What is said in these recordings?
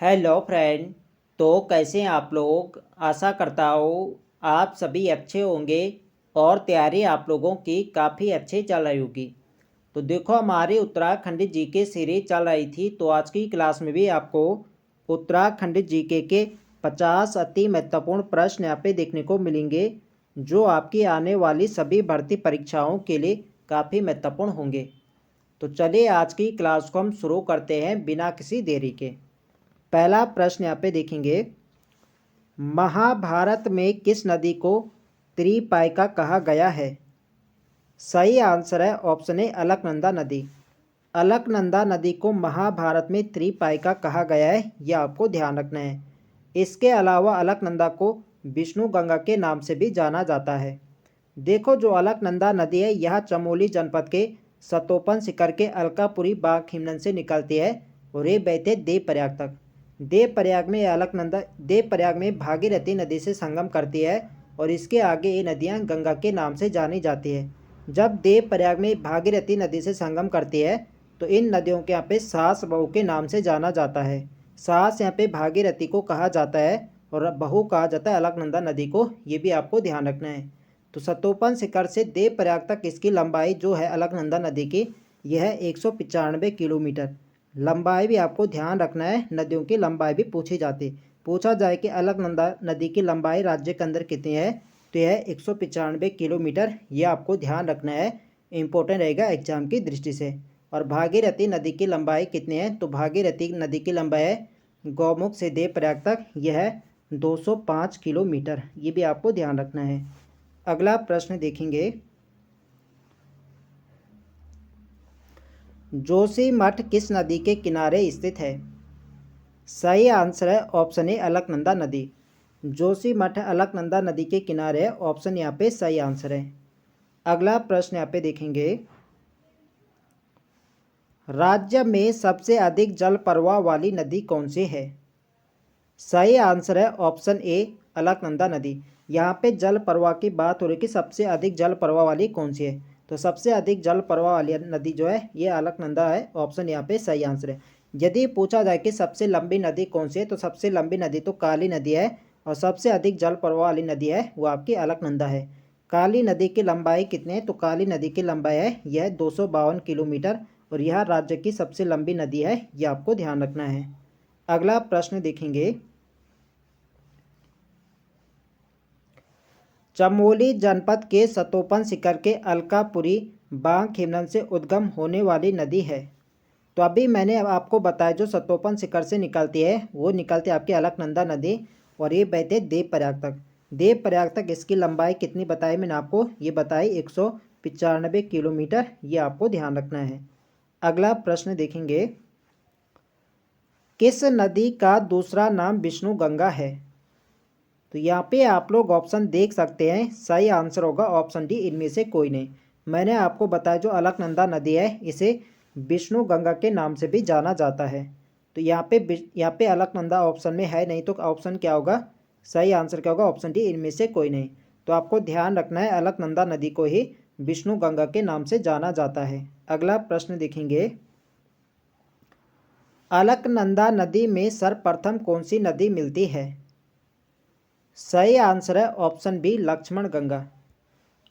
Hello friend. तो कैसे हैं आप लोग। आशा करता हूँ आप सभी अच्छे होंगे और तैयारी आप लोगों की काफ़ी अच्छी चल रही होगी। तो देखो हमारी उत्तराखंड जीके सीरीज चल रही थी, तो आज की क्लास में भी आपको उत्तराखंड जीके के 50 अति महत्वपूर्ण प्रश्न यहाँ पे देखने को मिलेंगे, जो आपकी आने वाली सभी भर्ती परीक्षाओं के लिए काफ़ी महत्वपूर्ण होंगे। तो चलिए आज की क्लास को हम शुरू करते हैं बिना किसी देरी के। पहला प्रश्न यहाँ पे देखेंगे, महाभारत में किस नदी को त्रिपाइका कहा गया है। सही आंसर है ऑप्शन ए अलकनंदा नदी। अलकनंदा नदी को महाभारत में त्रिपाइका कहा गया है, यह आपको ध्यान रखना है। इसके अलावा अलकनंदा को विष्णु गंगा के नाम से भी जाना जाता है। देखो जो अलकनंदा नदी है यह चमोली जनपद के सतोपन शिखर के अलकापुरी बाग हिमनद से निकलती है और ये बहते है देवप्रयाग तक। देवप्रयाग में भागीरथी नदी से संगम करती है और इसके आगे ये नदियाँ गंगा के नाम से जानी जाती है। जब देवप्रयाग में भागीरथी नदी से संगम करती है तो इन नदियों के यहाँ पे सास बहू के नाम से जाना जाता है। सास यहाँ पे भागीरथी को कहा जाता है और बहू कहा जाता है अलकनंदा नदी को, ये भी आपको ध्यान रखना है। तो सतोपन शिखर से देवप्रयाग तक इसकी लंबाई जो है अलकनंदा नदी की, यह 195 किलोमीटर लंबाई भी आपको ध्यान रखना है। नदियों की लंबाई भी पूछी जाती है। पूछा जाए कि अलकनंदा नदी की लंबाई राज्य के अंदर कितनी है, तो यह 195 किलोमीटर, यह आपको ध्यान रखना है, इम्पोर्टेंट रहेगा एग्जाम की दृष्टि से। और भागीरथी नदी की लंबाई कितनी है, तो भागीरथी नदी की लंबाई है गौमुख से देवप्रयाग तक, यह है 205 किलोमीटर, ये भी आपको ध्यान रखना है। अगला प्रश्न देखेंगे, जोशीमठ किस नदी के किनारे स्थित है। सही आंसर है ऑप्शन ए अलकनंदा नदी। जोशीमठ अलकनंदा नदी के किनारे है, ऑप्शन यहाँ पे सही आंसर है। अगला प्रश्न यहाँ पे देखेंगे, राज्य में सबसे अधिक जल प्रवाह वाली नदी कौन सी है। सही आंसर है ऑप्शन ए अलकनंदा नदी। यहाँ पे जल प्रवाह की बात हो रही कि सबसे अधिक जल प्रवाह वाली कौन सी है, तो सबसे अधिक जल प्रवाह वाली नदी जो है ये अलकनंदा है, ऑप्शन यहाँ पे सही आंसर है। यदि पूछा जाए कि सबसे लंबी नदी कौन सी है, तो सबसे लंबी नदी तो काली नदी है और सबसे अधिक जल प्रवाह वाली नदी है वो आपकी अलकनंदा है। काली नदी की लंबाई कितनी है, तो काली नदी की लंबाई है यह 252 किलोमीटर और यह राज्य की सबसे लंबी नदी है, यह आपको ध्यान रखना है। अगला प्रश्न देखेंगे, चमोली जनपद के सतोपन शिखर के अलकापुरी बाग हिमनद से उद्गम होने वाली नदी है। तो अभी मैंने आपको बताया जो सतोपन शिखर से निकलती है वो निकलती है आपकी अलकनंदा नदी और ये बहते देवप्रयाग तक। देवप्रयाग तक इसकी लंबाई कितनी बताई मैंने आपको, ये बताई 195 किलोमीटर, ये आपको ध्यान रखना है। अगला प्रश्न देखेंगे, किस नदी का दूसरा नाम विष्णु गंगा है। तो यहाँ पे आप लोग ऑप्शन देख सकते हैं, सही आंसर होगा ऑप्शन डी इनमें से कोई नहीं। मैंने आपको बताया जो अलकनंदा नदी है इसे विष्णु गंगा के नाम से भी जाना जाता है। तो यहाँ पे अलकनंदा ऑप्शन में है नहीं, तो ऑप्शन क्या होगा, सही आंसर क्या होगा, ऑप्शन डी इनमें से कोई नहीं। तो आपको ध्यान रखना है अलकनंदा नदी को ही विष्णु गंगा के नाम से जाना जाता है। अगला प्रश्न देखेंगे, अलकनंदा नदी में सर्वप्रथम कौन सी नदी मिलती है। सही आंसर है ऑप्शन बी लक्ष्मण गंगा।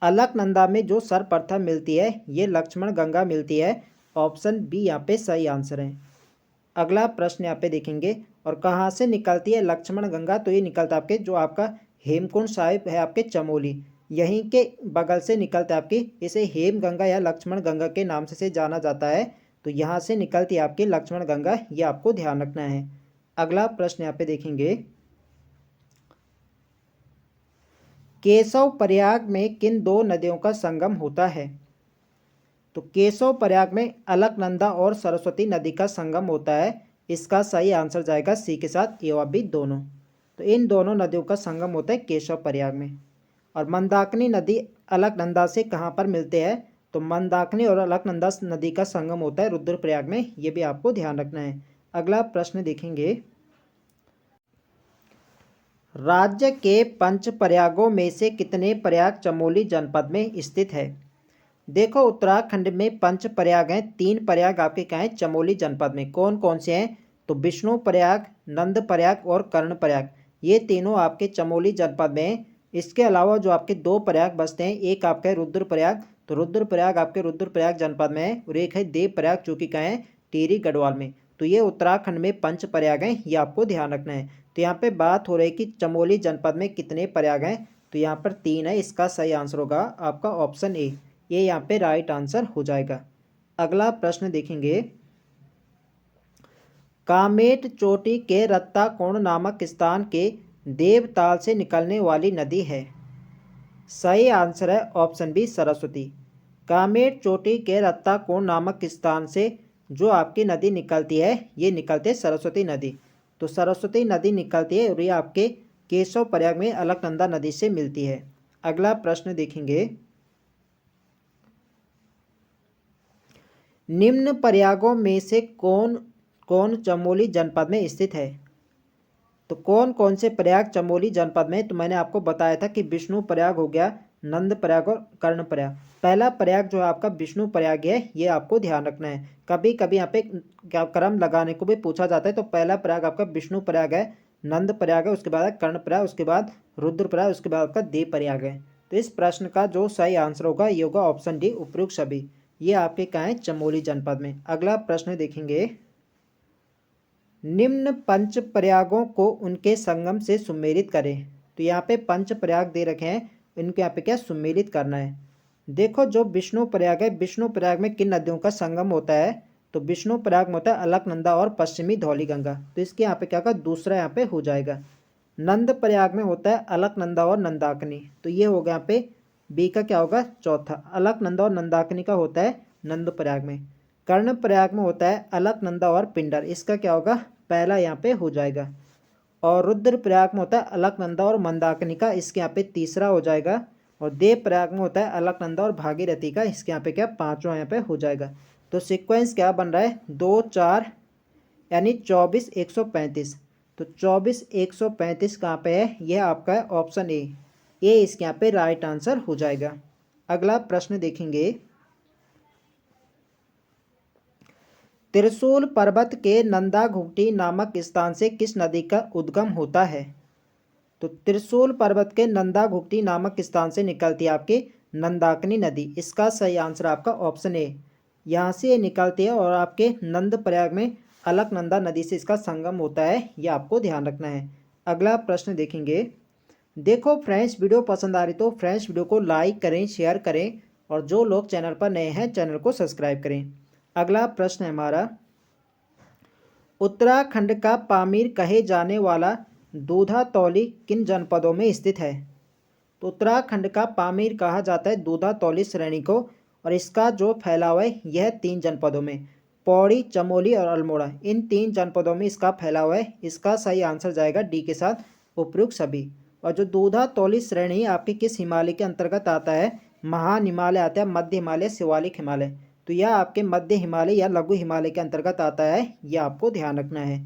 अलकनंदा में जो सर्वप्रथम मिलती है ये लक्ष्मण गंगा मिलती है, ऑप्शन बी यहाँ पे सही आंसर है। अगला प्रश्न यहाँ पे देखेंगे, और कहाँ से निकलती है लक्ष्मण गंगा, तो ये निकलता है आपके जो आपका हेमकुंड साहिब है आपके चमोली, यहीं के बगल से निकलता है आपकी, इसे हेम गंगा या लक्ष्मण गंगा के नाम से जाना जाता है। तो यहाँ से निकलती है आपकी लक्ष्मण गंगा, ये आपको ध्यान रखना है। अगला प्रश्न यहाँ पे देखेंगे, केशव प्रयाग में किन दो नदियों का संगम होता है। तो केशव प्रयाग में अलकनंदा और सरस्वती नदी का संगम होता है, इसका सही आंसर जाएगा सी के साथ ए और बी दोनों। तो इन दोनों नदियों का संगम होता है केशव प्रयाग में। और मंदाकिनी नदी अलकनंदा से कहाँ पर मिलते हैं, तो मंदाकिनी और अलकनंदा नदी का संगम होता है रुद्रप्रयाग में, ये भी आपको ध्यान रखना है। अगला प्रश्न देखेंगे, राज्य के पंच प्रयागों में से कितने प्रयाग चमोली जनपद में स्थित है। देखो उत्तराखंड में पंच प्रयाग हैं, 3 प्रयाग आपके कहाँ हैं चमोली जनपद में, कौन कौन से हैं, तो विष्णु प्रयाग, नंद प्रयाग और कर्ण प्रयाग, ये तीनों आपके चमोली जनपद में हैं। इसके अलावा जो आपके 2 प्रयाग बसते हैं, एक आपका है रुद्रप्रयाग, तो रुद्रप्रयाग आपके रुद्रप्रयाग जनपद में है, और एक है देवप्रयाग जो कि कहाँ है, टिहरी गढ़वाल में। तो ये उत्तराखंड में 5 प्रयाग हैं, ये आपको ध्यान रखना है। तो यहाँ पे बात हो रही है कि चमोली जनपद में कितने प्रयाग हैं, तो यहाँ पर 3 है। इसका सही आंसर होगा आपका ऑप्शन ए, ये यहाँ पे राइट आंसर हो जाएगा। अगला प्रश्न देखेंगे, कामेट चोटी के रत्ताकोण नामक स्थान के देवताल से निकलने वाली नदी है। सही आंसर है ऑप्शन बी, सरस्वती। कामेट चोटी के रत्ताकोण नामक स्थान से जो आपकी नदी निकलती है, ये निकलती है सरस्वती नदी। तो सरस्वती नदी निकलती है और ये आपके केशव प्रयाग में अलकनंदा नदी से मिलती है। अगला प्रश्न देखेंगे, निम्न प्रयागों में से कौन कौन चमोली जनपद में स्थित है। तो कौन कौन से प्रयाग चमोली जनपद में, तो मैंने आपको बताया था कि विष्णु प्रयाग हो गया, नंद प्रयाग और कर्ण प्रयाग। पहला प्रयाग जो है आपका विष्णु प्रयाग है, ये आपको ध्यान रखना है। कभी कभी यहाँ पे क्रम लगाने को भी पूछा जाता है, तो पहला प्रयाग आपका विष्णु प्रयाग है, नंद प्रयाग है, उसके बाद है कर्ण प्रयाग, उसके बाद रुद्र प्रयाग, उसके बाद आपका देव प्रयाग है। तो इस प्रश्न का जो सही आंसर होगा ये होगा ऑप्शन डी, उपयुक्त सभी। ये आपके कहाँ है, चमोली जनपद में। अगला प्रश्न देखेंगे, निम्न पंच प्रयागों को उनके संगम से सुमेलित करें। तो यहाँ पे पंच प्रयाग दे रखे हैं, इनको यहाँ पे क्या सुमेलित करना है। देखो जो विष्णु प्रयाग है, विष्णु प्रयाग में किन नदियों का संगम होता है, तो विष्णु प्रयाग में होता है अलकनंदा और पश्चिमी धौलीगंगा, तो इसके यहाँ पे क्या होगा, दूसरा यहाँ पे हो जाएगा। नंद प्रयाग में होता है अलकनंदा और नंदाकिनी, तो ये हो गया यहाँ पे बी का क्या होगा, चौथा। अलकनंदा और नंदाकिनी का होता है नंद प्रयाग में। कर्ण प्रयाग में होता है अलकनंदा और पिंडर, इसका क्या होगा, पहला यहाँ पे हो जाएगा। और रुद्र प्रयाग में होता है अलकनंदा और मंदाकिनी का, इसके यहाँ पे तीसरा हो जाएगा। और देव प्रयाग में होता है अलकनंदा और भागीरथी का, इसके यहाँ पे क्या, पांचवा यहाँ पे हो जाएगा। तो सीक्वेंस क्या बन रहा है, 2 4 यानी 24 135। तो 24 135 कहाँ पे है, यह आपका है ऑप्शन ए, ये इसके यहाँ पे राइट आंसर हो जाएगा। अगला प्रश्न देखेंगे, त्रिशूल पर्वत के नंदा घुघटी नामक स्थान से किस नदी का उद्गम होता है। तो त्रिशूल पर्वत के नंदा घुघटी नामक स्थान से निकलती है आपकी नंदाकिनी नदी, इसका सही आंसर आपका ऑप्शन ए, यहाँ से ये निकलती है और आपके नंद प्रयाग में अलकनंदा नदी से इसका संगम होता है, ये आपको ध्यान रखना है। अगला प्रश्न देखेंगे, देखो फ्रेंड्स वीडियो पसंद आ रही तो फ्रेंड्स वीडियो को लाइक करें, शेयर करें, और जो लोग चैनल पर नए हैं चैनल को सब्सक्राइब करें। अगला प्रश्न है हमारा, उत्तराखंड का पामीर कहे जाने वाला दूधातौली किन जनपदों में स्थित है। तो उत्तराखंड का पामीर कहा जाता है दूधातौली श्रेणी को, और इसका जो फैलाव है यह 3 जनपदों में, पौड़ी, चमोली और अल्मोड़ा, इन 3 जनपदों में इसका फैलाव है। इसका सही आंसर जाएगा डी के साथ, उपयुक्त सभी। और जो दूधातौली श्रेणी आपके किस हिमालय के अंतर्गत आता है, महान हिमालय आता है, मध्य हिमालय, शिवालिक हिमालय, तो यह आपके मध्य हिमालय या लघु हिमालय के अंतर्गत आता है, यह आपको ध्यान रखना है।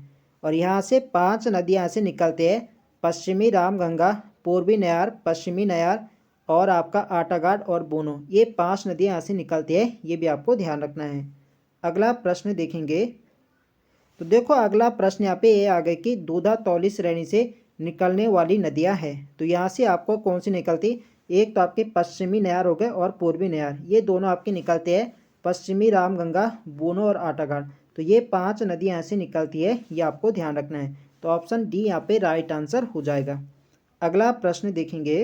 और यहाँ से 5 नदियाँ यहाँ से निकलते हैं, पश्चिमी रामगंगा, पूर्वी नयार, पश्चिमी नयार और आपका आटाघाट और बोनो, ये 5 नदियाँ यहाँ से निकलती है, ये भी आपको ध्यान रखना है। अगला प्रश्न देखेंगे, तो देखो अगला प्रश्न यहाँ पे ये आ गया कि दूधातौली श्रेणी से निकलने वाली नदियाँ हैं, तो यहाँ से आपको कौन सी निकलती, एक तो आपके पश्चिमी नयार हो गए और पूर्वी नयार, ये दोनों आपके निकलते हैं, पश्चिमी रामगंगा, बोनो और आटाघाट, तो ये 5 नदियाँ यहाँ से निकलती है, ये आपको ध्यान रखना है। तो ऑप्शन डी यहाँ पे राइट आंसर हो जाएगा। अगला प्रश्न देखेंगे,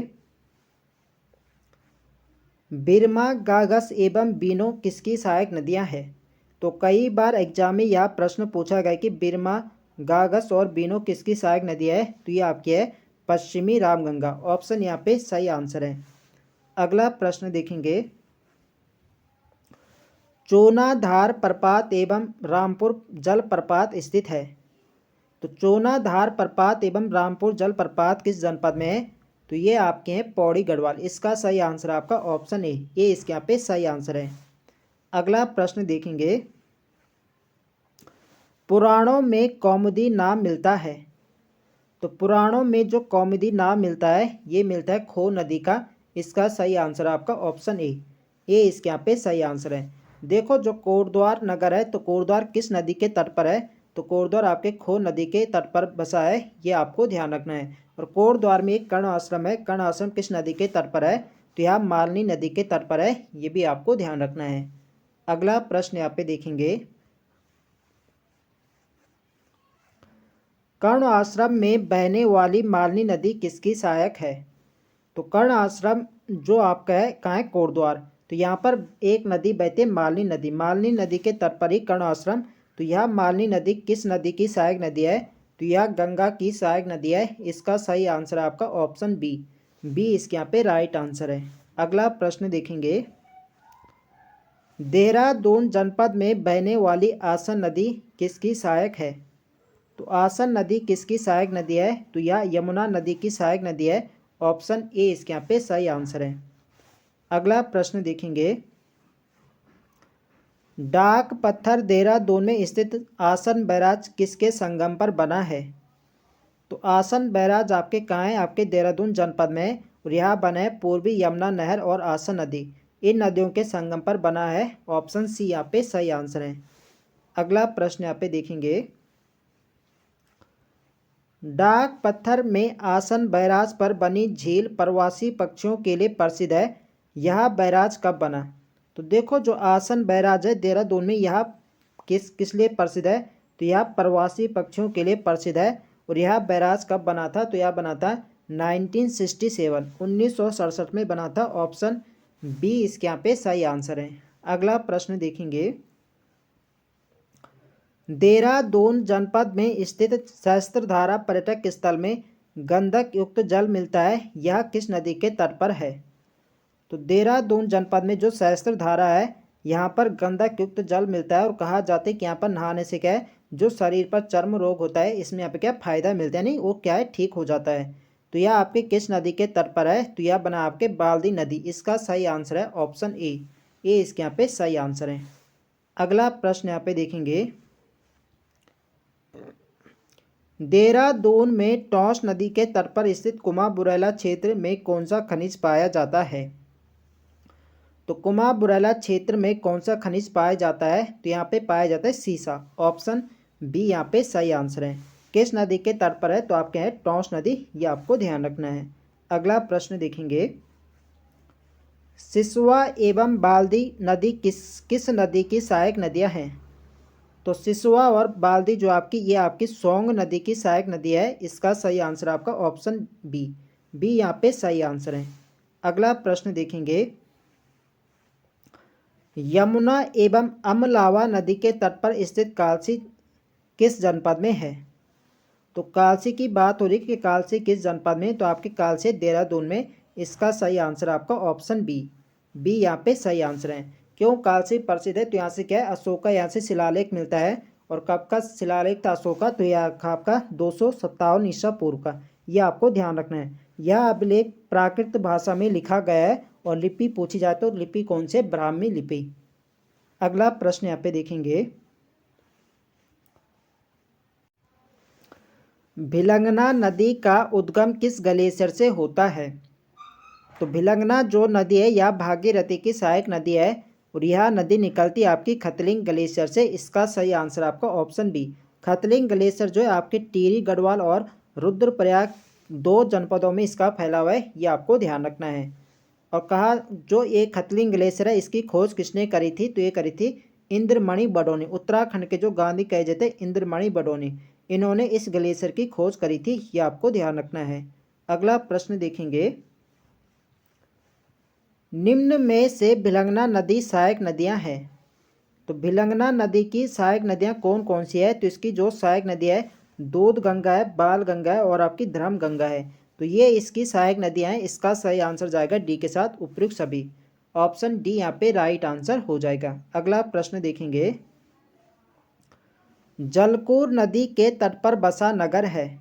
बिरमा, गागस एवं बीनो किसकी सहायक नदियाँ हैं। तो कई बार एग्जाम में यह प्रश्न पूछा गया कि बिरमा, गागस और बीनो किसकी सहायक नदी है, तो ये आपकी है पश्चिमी रामगंगा, ऑप्शन यहाँ पे सही आंसर है। अगला प्रश्न देखेंगे, चोनाधार प्रपात एवं रामपुर जलप्रपात स्थित है। तो चोनाधार प्रपात एवं रामपुर जलप्रपात किस जनपद में है, तो ये आपके हैं पौड़ी गढ़वाल, इसका सही आंसर आपका ऑप्शन ए, ये इसके यहाँ पे सही आंसर है। अगला प्रश्न देखेंगे, पुराणों में कौमुदी नाम मिलता है। तो पुराणों में जो कौमुदी नाम मिलता है ये मिलता है खो नदी का, इसका सही आंसर आपका ऑप्शन ए, ये इसके यहाँ पे सही आंसर है। देखो जो कोटद्वार नगर है, तो कोटद्वार किस नदी के तट पर है, तो कोटद्वार आपके खो नदी के तट पर बसा है, ये आपको ध्यान रखना है। और कोटद्वार में एक कर्ण आश्रम है, कर्ण आश्रम किस नदी के तट पर है, तो यह मालनी नदी के तट पर है, ये भी आपको ध्यान रखना है। अगला प्रश्न यहाँ पे देखेंगे, कर्ण आश्रम में बहने वाली मालनी नदी किसकी सहायक है। तो कर्ण आश्रम जो आपका है कहाँ है, कोटद्वार। तो यहाँ पर एक नदी बहती है मालनी नदी, मालनी नदी के तट पर ही कर्ण आश्रम। तो यह मालनी नदी किस नदी की सहायक नदी है, तो यह गंगा की सहायक नदी है। इसका सही आंसर है आपका ऑप्शन बी, बी इसके यहाँ पे राइट आंसर है। अगला प्रश्न देखेंगे, देहरादून जनपद में बहने वाली आसन नदी किसकी सहायक है। तो आसन नदी किसकी सहायक नदी है, तो यह यमुना नदी की सहायक नदी है। ऑप्शन ए इसके यहाँ पे सही आंसर है। अगला प्रश्न देखेंगे, डाक पत्थर देहरादून में स्थित आसन बैराज किसके संगम पर बना है। तो आसन बैराज आपके कहाँ है, आपके देहरादून जनपद में, और यह बना है पूर्वी यमुना नहर और आसन नदी, इन नदियों के संगम पर बना है। ऑप्शन सी यहाँ पे सही आंसर है। अगला प्रश्न यहाँ पे देखेंगे, डाक पत्थर में आसन बैराज पर बनी झील प्रवासी पक्षियों के लिए प्रसिद्ध है, यह बैराज कब बना। तो देखो जो आसन बैराज है देहरादून में, यह किस लिए प्रसिद्ध है, तो यह प्रवासी पक्षियों के लिए प्रसिद्ध है। और यह बैराज कब बना था, तो यह बना था 1967 में बना था। ऑप्शन बी इसके यहाँ पे सही आंसर है। अगला प्रश्न देखेंगे, देहरादून जनपद में स्थित सहस्त्रधारा पर्यटक स्थल में गंधक युक्त जल मिलता है, यह किस नदी के तट पर है। तो देहरादून जनपद में जो सहस्त्रधारा है, यहाँ पर गंधक युक्त जल मिलता है। और कहा जाता है कि यहाँ पर नहाने से क्या है, जो शरीर पर चर्म रोग होता है, इसमें यहाँ पे क्या फ़ायदा मिलता है, नहीं वो क्या है, ठीक हो जाता है। तो यह आपके किस नदी के तट पर है, तो यह बना आपके बाल्दी नदी, इसका सही आंसर है ऑप्शन ए, इसके यहाँ पे सही आंसर है। अगला प्रश्न यहाँ पे देखेंगे, देहरादून में टॉस नदी के तट पर स्थित कुमाबुरैला क्षेत्र में कौन सा खनिज पाया जाता है। तो कुमाबुरैला क्षेत्र में कौन सा खनिज पाया जाता है, तो यहाँ पे पाया जाता है सीसा। ऑप्शन बी यहाँ पे सही आंसर है। किस नदी के तट पर है, तो आपके हैं टॉस नदी, ये आपको ध्यान रखना है। अगला प्रश्न देखेंगे, सिसवा एवं बाल्दी नदी किस नदी की सहायक नदियाँ हैं। तो सिसवा और बाल्दी जो आपकी, ये आपकी सोंग नदी की सहायक नदी है। इसका सही आंसर आपका ऑप्शन बी, यहाँ पे सही आंसर है। अगला प्रश्न देखेंगे, यमुना एवं अमलावा नदी के तट पर स्थित कालसी किस जनपद में है। तो कालसी की बात हो रही है कि कालसी किस जनपद में, तो आपकी कालसी देहरादून में। इसका सही आंसर आपका ऑप्शन बी, यहाँ पे सही आंसर है। क्यों कालसी प्रसिद्ध है, तो यहाँ से क्या है, अशोक का यहाँ से शिलालेख मिलता है। और कब का शिलालेख था अशोक का, तो यह आपका 257 ईसा पूर्व का, यह आपको ध्यान रखना है। यह अभिलेख प्राकृत भाषा में लिखा गया है, और लिपि पूछी जाए तो लिपि कौन से, ब्राह्मी लिपि। अगला प्रश्न यहाँ पे देखेंगे, भिलंगना नदी का उद्गम किस ग्लेशियर से होता है। तो भिलंगना जो नदी है, यह भागीरथी की सहायक नदी है। और यह नदी निकलती है आपकी खतलिंग ग्लेशियर से। इसका सही आंसर आपका ऑप्शन बी, खतलिंग ग्लेशियर जो है आपके टिहरी गढ़वाल और रुद्रप्रयाग 2 जनपदों में इसका फैलाव है, ये आपको ध्यान रखना है। और कहा जो ये खतलिंग ग्लेशियर है, इसकी खोज किसने करी थी, तो ये करी थी इंद्रमणि बडोनी। उत्तराखंड के जो गांधी कहे जाते इंद्रमणि बडोनी, इन्होंने इस ग्लेशियर की खोज करी थी, ये आपको ध्यान रखना है। अगला प्रश्न देखेंगे, निम्न में से भिलंगना नदी सहायक नदियां हैं। तो भिलंगना नदी की सहायक नदियां कौन कौन सी है, तो इसकी जो सहायक नदी है, दूध गंगा है, बाल गंगा है, और आपकी धर्म गंगा है। तो ये इसकी सहायक नदियां हैं। इसका सही आंसर जाएगा डी के साथ उपयुक्त सभी। ऑप्शन डी यहाँ पे राइट आंसर हो जाएगा। अगला प्रश्न देखेंगे, जलकूर नदी के तट पर बसा नगर है।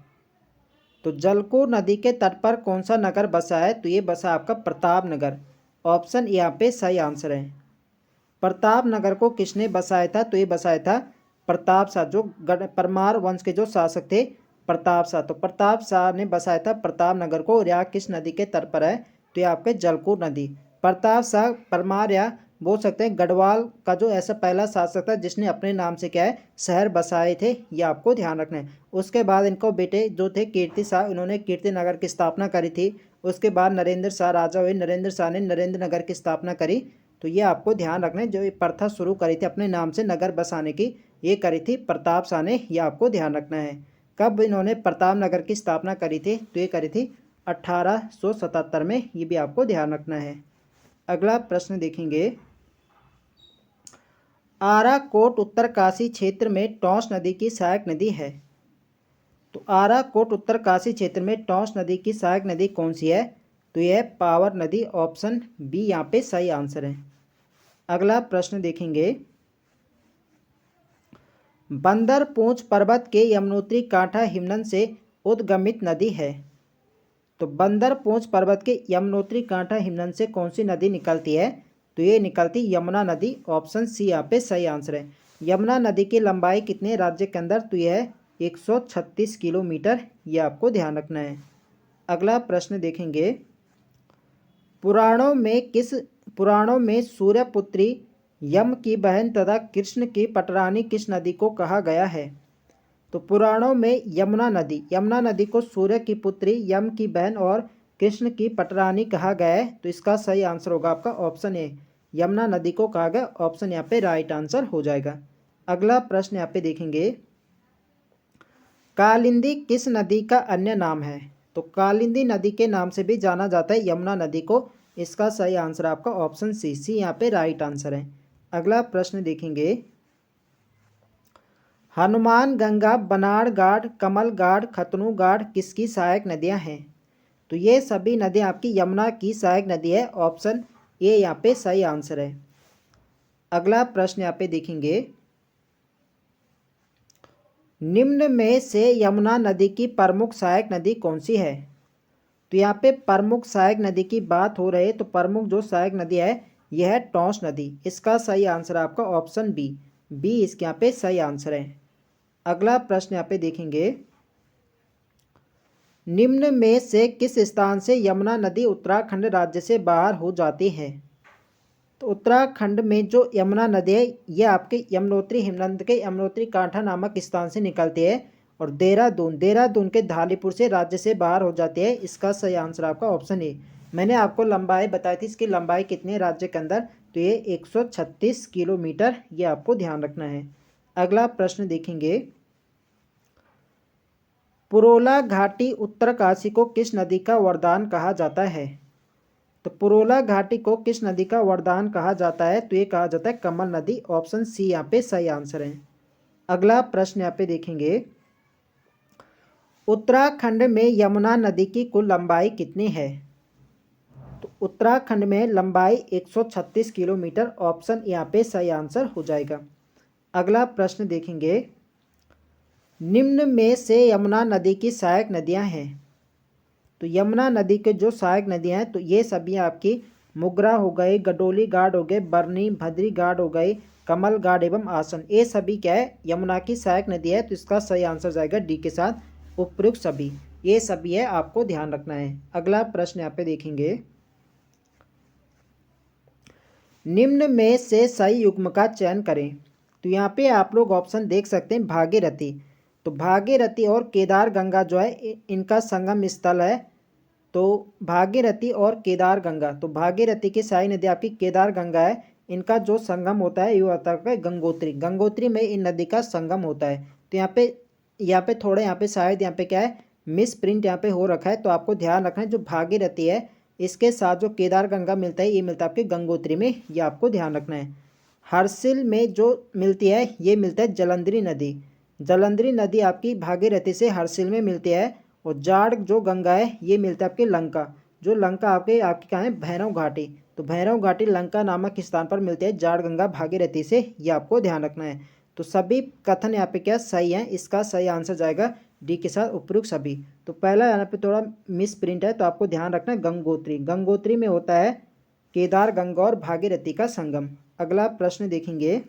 तो जलकूर नदी के तट पर कौन सा नगर बसा है, तो ये बसा आपका प्रताप नगर। ऑप्शन यहाँ पे सही आंसर है। प्रताप नगर को किसने बसाया था, तो ये बसाया था प्रताप शाह, जो परमार वंश के जो शासक थे प्रताप शाह। तो प्रताप शाह ने बसाया था प्रताप नगर को। और यह किस नदी के तट पर है, तो ये आपके जलकूर नदी। प्रताप शाह परमार या बोल सकते हैं गढ़वाल का जो ऐसा पहला शासक था जिसने अपने नाम से क्या है शहर बसाए थे, ये आपको ध्यान रखना है। उसके बाद इनको बेटे जो थे कीर्ति शाह, इन्होंने कीर्ति नगर की स्थापना करी थी। उसके बाद नरेंद्र शाह राजा हुए, नरेंद्र शाह ने नरेंद्र नगर की स्थापना करी। तो ये आपको ध्यान रखना है, जो ये प्रथा शुरू करी थी अपने नाम से नगर बसाने की, ये करी थी प्रताप शाह ने, ये आपको ध्यान रखना है। कब इन्होंने प्रताप नगर की स्थापना करी थी, तो ये करी थी 1877 में, ये भी आपको ध्यान रखना है। अगला प्रश्न देखेंगे, आराकोट उत्तरकाशी क्षेत्र में टॉस नदी की सहायक नदी है। तो आराकोट उत्तरकाशी क्षेत्र में टॉस नदी की सहायक नदी कौन सी है, तो यह पावर नदी, ऑप्शन बी यहाँ पे सही आंसर है। अगला प्रश्न देखेंगे, बंदर पूंछ पर्वत के यमुनोत्री कांठा हिमनद से उद्गमित नदी है। तो बंदर पूंछ पर्वत के यमुनोत्री कांठा हिमनद से कौन सी नदी निकलती है, तो ये निकलती यमुना नदी, ऑप्शन सी यहाँ पे सही आंसर है। यमुना नदी की लंबाई कितने राज्य के अंदर, तो यह 136 किलोमीटर, ये आपको ध्यान रखना है। अगला प्रश्न देखेंगे, पुराणों में सूर्यपुत्री यम की बहन तथा कृष्ण की पटरानी किस नदी को कहा गया है। तो पुराणों में यमुना नदी को सूर्य की पुत्री, यम की बहन और कृष्ण की पटरानी कहा गया है। तो इसका सही आंसर होगा आपका ऑप्शन ए, यमुना नदी को कहा गया, ऑप्शन यहाँ पे राइट आंसर हो जाएगा। अगला प्रश्न यहाँ पे देखेंगे, कालिंदी किस नदी का अन्य नाम है। तो कालिंदी नदी के नाम से भी जाना जाता है यमुना नदी को, इसका सही आंसर आपका ऑप्शन सी यहाँ पे राइट आंसर है। अगला प्रश्न देखेंगे, हनुमान गंगा, बनाड़ घाट, कमल घाट, खतनू घाट किसकी सहायक नदियां हैं। तो ये सभी नदियां आपकी यमुना की सहायक नदी है, ऑप्शन ए यहाँ पे सही आंसर है। अगला प्रश्न यहाँ पे देखेंगे, निम्न में से यमुना नदी की प्रमुख सहायक नदी कौन सी है। तो यहाँ पे प्रमुख सहायक नदी की बात हो रही है, तो प्रमुख जो सहायक नदी है यह है टॉस नदी, इसका सही आंसर आपका ऑप्शन बी इसके यहाँ पे सही आंसर है। अगला प्रश्न यहाँ पे देखेंगे, निम्न में से किस स्थान से यमुना नदी उत्तराखंड राज्य से बाहर हो जाती है। तो उत्तराखंड में जो यमुना नदी है यह आपके यमुनोत्री हिमनद के यमुनोत्री कांठा नामक स्थान से निकलती है और देहरादून के धालीपुर से राज्य से बाहर हो जाती है, इसका सही आंसर आपका ऑप्शन ए। मैंने आपको लंबाई बताई थी, इसकी लंबाई कितनी है राज्य के अंदर, तो ये 136 किलोमीटर, ये आपको ध्यान रखना है। अगला प्रश्न देखेंगे, पुरोला घाटी उत्तरकाशी को किस नदी का वरदान कहा जाता है। तो पुरोला घाटी को किस नदी का वरदान कहा जाता है, तो ये कहा जाता है कमल नदी, ऑप्शन सी यहाँ पे सही आंसर है। अगला प्रश्न यहाँ पे देखेंगे, उत्तराखंड में यमुना नदी की कुल लंबाई कितनी है। तो उत्तराखंड में लंबाई 136 किलोमीटर, ऑप्शन यहाँ पे सही आंसर हो जाएगा। अगला प्रश्न देखेंगे, निम्न में से यमुना नदी की सहायक नदियां हैं। तो यमुना नदी के जो सहायक नदियां हैं तो ये सभी आपकी मुगरा हो गए, गडोली घाट हो गए, बरनी भद्री घाट हो गई, कमल घाट एवं आसन, ये सभी क्या है यमुना की सहायक नदी है। तो इसका सही आंसर जाएगा डी के साथ, उपयुक्त सभी, ये सभी है, आपको ध्यान रखना है। अगला प्रश्न यहाँ पे देखेंगे, निम्न में से सही युग्म का चयन करें। तो यहाँ पे आप लोग ऑप्शन देख सकते हैं, भागीरथी। तो भागीरथी और केदार गंगा जो है इनका संगम स्थल है। तो भागीरथी और केदार गंगा, तो भागीरथी की सहायक नदी आपकी केदार गंगा है, इनका जो संगम होता है ये होता है गंगोत्री में इन नदी का संगम होता है। तो यहाँ पे थोड़ा यहाँ पे शायद यहाँ पे क्या है मिस प्रिंट यहाँ पे हो रखा है, तो आपको ध्यान रखना है, जो भागीरथी है इसके साथ जो केदार गंगा मिलता है ये मिलता है आपके गंगोत्री में, ये आपको ध्यान रखना है। हर्सिल में जो मिलती है ये मिलता है जलंधरी नदी आपकी भागीरथी से हर्सिल में मिलती है। और जाड़ जो गंगा है ये मिलता है आपके लंका, जो लंका आपके कहाँ है भैरव घाटी, तो भैरव घाटी लंका नामक स्थान पर मिलते हैं जाड़ गंगा भागीरथी से, ये आपको ध्यान रखना है। तो सभी कथन यहाँ पे क्या सही है, इसका सही आंसर जाएगा डी के साथ उपयुक्त सभी। तो पहला यहाँ पे थोड़ा मिस प्रिंट है, तो आपको ध्यान रखना है गंगोत्री में होता है केदार गंगा और भागीरथी का संगम। अगला प्रश्न देखेंगे,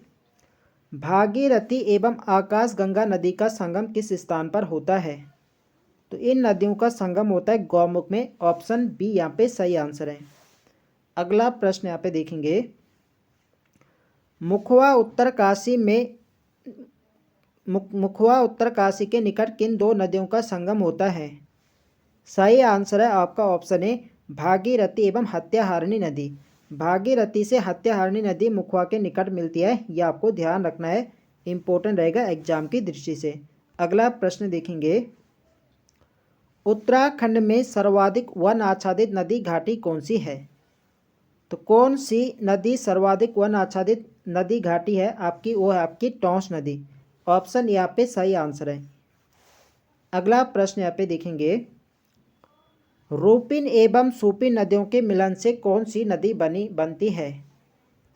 भागीरथी एवं आकाश गंगा नदी का संगम किस स्थान पर होता है। तो इन नदियों का संगम होता है गौमुख में, ऑप्शन बी यहाँ पे सही आंसर है। अगला प्रश्न यहाँ पे देखेंगे, मुखवा उत्तरकाशी में मुखवा उत्तरकाशी के निकट किन दो नदियों का संगम होता है? सही आंसर है आपका ऑप्शन ए भागीरथी एवं हत्याहारिणी नदी। भागीरथी से हत्याहारिणी नदी मुखवा के निकट मिलती है, यह आपको ध्यान रखना है, इम्पोर्टेंट रहेगा एग्जाम की दृष्टि से। अगला प्रश्न देखेंगे, उत्तराखंड में सर्वाधिक वन आच्छादित नदी घाटी कौन सी है? तो कौन सी नदी सर्वाधिक वन आच्छादित नदी घाटी है आपकी? वो है आपकी टोंस नदी। ऑप्शन यहाँ पे सही आंसर है। अगला प्रश्न यहाँ पे देखेंगे, रूपिन एवं सूपिन नदियों के मिलन से कौन सी नदी बनती है?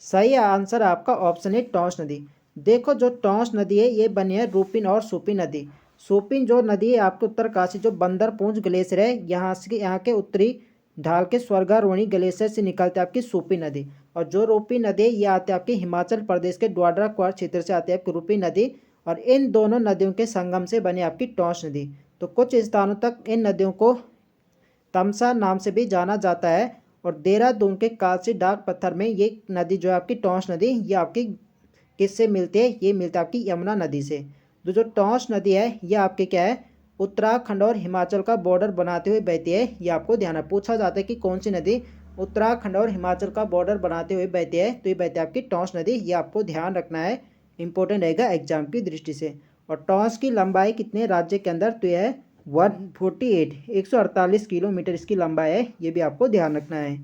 सही आंसर आपका ऑप्शन है टोंस नदी। देखो जो टोंस नदी है ये बनी है रूपिन और सूपिन नदी। सूपिन जो नदी है आपके उत्तरकाशी जो बंदरपूंज ग्लेशियर है यहाँ के उत्तरी ढाल के स्वर्गारोहिणी ग्लेशियर से निकलते आपकी सूपिन नदी। और जो रूपिन नदी ये आते हैं आपके हिमाचल प्रदेश के डोडरा क्वार क्षेत्र से आती है आपकी रूपिन नदी। और इन दोनों नदियों के संगम से बनी आपकी टोंस नदी। तो कुछ स्थानों तक इन नदियों को तमसा नाम से भी जाना जाता है। और देहरादून के कालसी डाक पत्थर में ये नदी जो है आपकी टोंस नदी, ये आपकी किससे मिलती है? ये मिलती है आपकी यमुना नदी से। जो टोंस नदी है ये आपके क्या है, उत्तराखंड और हिमाचल का बॉर्डर बनाते हुए बहती है। ये आपको ध्यान है, पूछा जाता है कि कौन सी नदी उत्तराखंड और हिमाचल का बॉर्डर बनाते हुए बहती है, तो ये बहती है आपकी टोंस नदी। ये आपको ध्यान रखना है, इंपॉर्टेंट रहेगा एग्जाम की दृष्टि से। और टोंस की लंबाई कितने राज्य के अंदर? तो यह है 148 किलोमीटर इसकी लंबाई है, ये भी आपको ध्यान रखना है।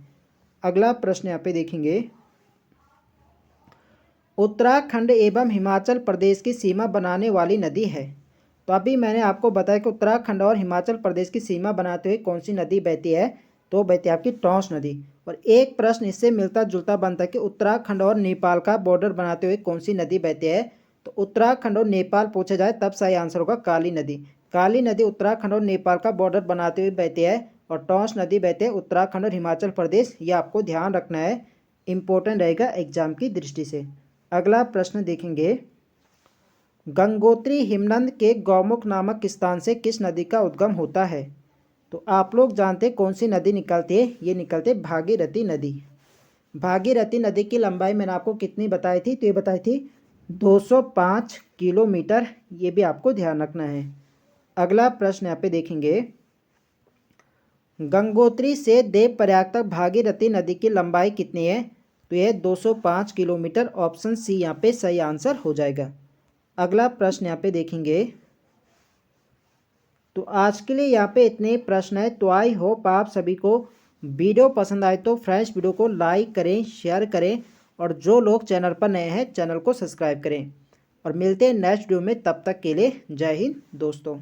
अगला प्रश्न यहाँ पे देखेंगे, उत्तराखंड एवं हिमाचल प्रदेश की सीमा बनाने वाली नदी है। तो अभी मैंने आपको बताया कि उत्तराखंड और हिमाचल प्रदेश की सीमा बनाते हुए कौन सी नदी बहती है? तो बहती है आपकी टोंस नदी। और एक प्रश्न इससे मिलता जुलता बनता है कि उत्तराखंड और नेपाल का बॉर्डर बनाते हुए कौन सी नदी बहती है? तो उत्तराखंड और नेपाल पूछा जाए तब सही आंसर होगा काली नदी। काली नदी उत्तराखंड और नेपाल का बॉर्डर बनाते हुए बहती है। और टोंस नदी बहती है उत्तराखंड और हिमाचल प्रदेश। ये आपको ध्यान रखना है, इम्पोर्टेंट रहेगा एग्जाम की दृष्टि से। अगला प्रश्न देखेंगे, गंगोत्री हिमनद के गौमुख नामक स्थान से किस नदी का उद्गम होता है? तो आप लोग जानते हैं कौन सी नदी निकलती है? ये निकलती है भागीरथी नदी। भागीरथी नदी की लंबाई मैंने आपको कितनी बताई थी? तो ये बताई थी 205 किलोमीटर। ये भी आपको ध्यान रखना है। अगला प्रश्न यहाँ पे देखेंगे, गंगोत्री से देवप्रयाग तक भागीरथी नदी की लंबाई कितनी है? तो यह 205 किलोमीटर। ऑप्शन सी यहाँ पे सही आंसर हो जाएगा। अगला प्रश्न यहाँ पे देखेंगे, तो आज के लिए यहाँ पे इतने प्रश्न है। तो आई होप आप सभी को वीडियो पसंद आए तो फ्रेंड्स वीडियो को लाइक करें, शेयर करें, और जो लोग चैनल पर नए हैं चैनल को सब्सक्राइब करें। और मिलते हैं नेक्स्ट वीडियो में, तब तक के लिए जय हिंद दोस्तों।